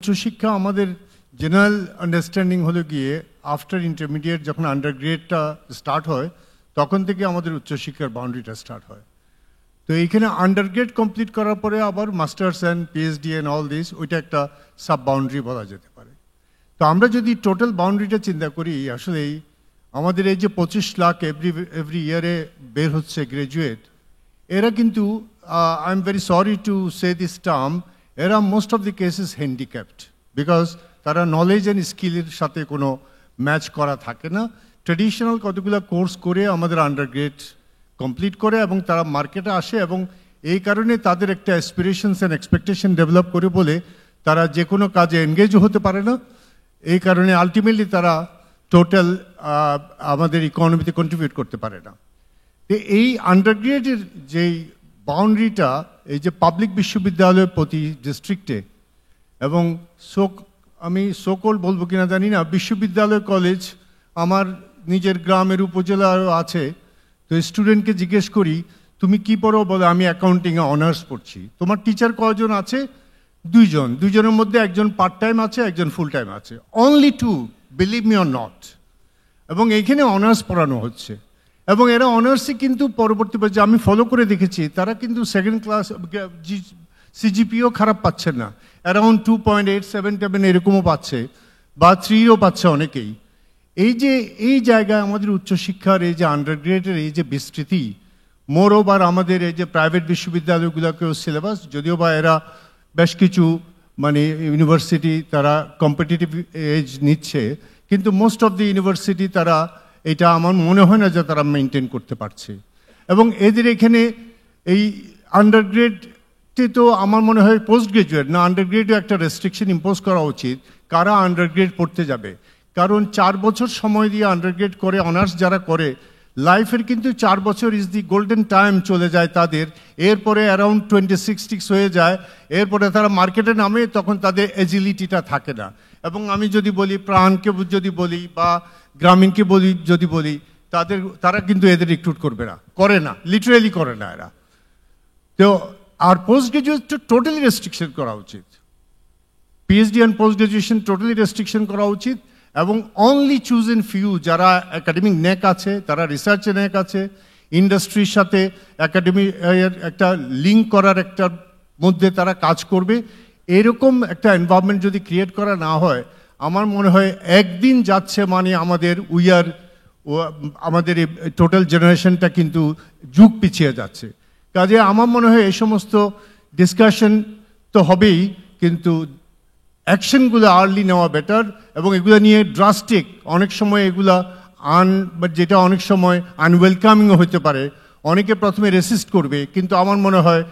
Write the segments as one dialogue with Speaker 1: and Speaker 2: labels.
Speaker 1: উচ্চশিক্ষা আমাদের general understanding হলো গিয়ে আফটার ইন্টারমিডিয়েট যখন আন্ডারগ্রেডটা স্টার্ট হয় তখন থেকে আমাদের উচ্চশিক্ষার বাউন্ডারিটা স্টার্ট হয়। তো এইখানে আন্ডারগ্রেড কমপ্লিট করার পরে আবার masters and PhD and all this ওইটা একটা সাব বাউন্ডারি বলা যেতে পারে। তো আমরা যদি টোটাল বাউন্ডারিটা চিন্তা করি, আসলেই আমাদের এই যে 25 লাখ এভরি ইয়ারে বের হচ্ছে গ্র্যাজুয়েট, এরা কিন্তু I am very sorry to say this term, এরা most of the cases handicapped, because তারা নলেজ অ্যান্ড স্কিলের সাথে কোনো ম্যাচ করা থাকে না। ট্রেডিশনাল কতগুলো কোর্স করে আমাদের আন্ডারগ্রেড কমপ্লিট করে এবং তারা মার্কেটে আসে, এবং এই কারণে তাদের একটা অ্যাসপিরেশনস অ্যান্ড এক্সপেকটেশন ডেভেলপ করে বলে তারা যে কোনো কাজে এনগেজও হতে পারে না। এই কারণে আলটিমেটলি তারা টোটাল আমাদের ইকোনমিতে কন্ট্রিবিউট করতে পারে না। এই আন্ডারগ্রেডের যেই বাউন্ডারিটা এই যে পাবলিক বিশ্ববিদ্যালয় প্রতি ডিস্ট্রিক্টে, এবং আমি সকল বলবো কিনা জানি না, বিশ্ববিদ্যালয় কলেজ আমার নিজের গ্রামের উপজেলারও আছে। তো স্টুডেন্টকে জিজ্ঞেস করি তুমি কি পড়ো, বলে আমি অ্যাকাউন্টিংয়ে অনার্স পড়ছি। তোমার টিচার কজন আছে? দুইজনের মধ্যে একজন পার্ট টাইম আছে, একজন ফুল টাইম আছে, only 2, believe me or not. এবং এইখানে অনার্স পড়ানো হচ্ছে, এবং এরা অনার্সই কিন্তু পরবর্তী যে আমি ফলো করে দেখেছি তারা কিন্তু সেকেন্ড ক্লাস সিজিপিও খারাপ পাচ্ছে না, অ্যারাউন্ড 2.877 এরকমও পাচ্ছে, বা 3ও পাচ্ছে অনেকেই। এই জায়গায় আমাদের উচ্চশিক্ষার এই যে আন্ডারগ্রেডের এই যে বিস্তৃতি, মোর ওভার আমাদের এই যে প্রাইভেট বিশ্ববিদ্যালয়গুলোকেও সিলেবাস, যদিও বা এরা বেশ কিছু মানে ইউনিভার্সিটি তারা কম্পিটিটিভ এজ নিচ্ছে, কিন্তু মোস্ট অফ দি ইউনিভার্সিটি তারা এটা আমার মনে হয় না যে তারা মেনটেন করতে পারছে। এবং এদের এখানে এই আন্ডারগ্রেডে তো আমার মনে হয় পোস্ট গ্রাজুয়েট না, আন্ডারগ্রেডও একটা রেস্ট্রিকশন ইম্পোজ করা উচিত কারা আন্ডারগ্রেড পড়তে যাবে। কারণ 4 বছর সময় দিয়ে আন্ডারগ্রেড করে অনার্স যারা করে, লাইফের কিন্তু 4 বছর ইজ দি গোল্ডেন টাইম চলে যায় তাদের। এরপরে অ্যারাউন্ড 26 হয়ে যায়, এরপরে তারা মার্কেটে নামে, তখন তাদের এজিলিটিটা থাকে না। এবং আমি যদি বলি প্রাণকে যদি বলি বা গ্রামীণকে যদি বলি, তারা কিন্তু এদের রিক্রুট করে না, লিটারেলি করে না এরা। তো আর পোস্ট গ্রাজুয়েট টোটালি রেস্ট্রিকশন করা উচিত, PhD and post graduation totally restriction করা উচিত, এবং অনলি চুজ ইন ফিউ যারা একাডেমিক নেক আছে, তারা রিসার্চে নেক আছে, ইন্ডাস্ট্রির সাথে একাডেমি একটা লিঙ্ক করার একটা মধ্যে তারা কাজ করবে, এরকম একটা এনভায়রনমেন্ট যদি ক্রিয়েট করা না হয়, আমার মনে হয় একদিন যাচ্ছে মানে আমাদের এই টোটাল জেনারেশনটা কিন্তু যুগ পিছিয়ে যাচ্ছে। কাজে আমার মনে হয় এই সমস্ত ডিসকাশন তো হবেই, কিন্তু অ্যাকশনগুলো আর্লি নেওয়া বেটার, এবং এগুলো নিয়ে ড্রাস্টিক অনেক সময় এগুলা যেটা অনেক সময় আনওয়েলকামিংও হতে পারে, অনেকে প্রথমে রেসিস্ট করবে, কিন্তু আমার মনে হয়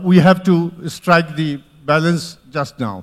Speaker 1: we have to strike the balance just now.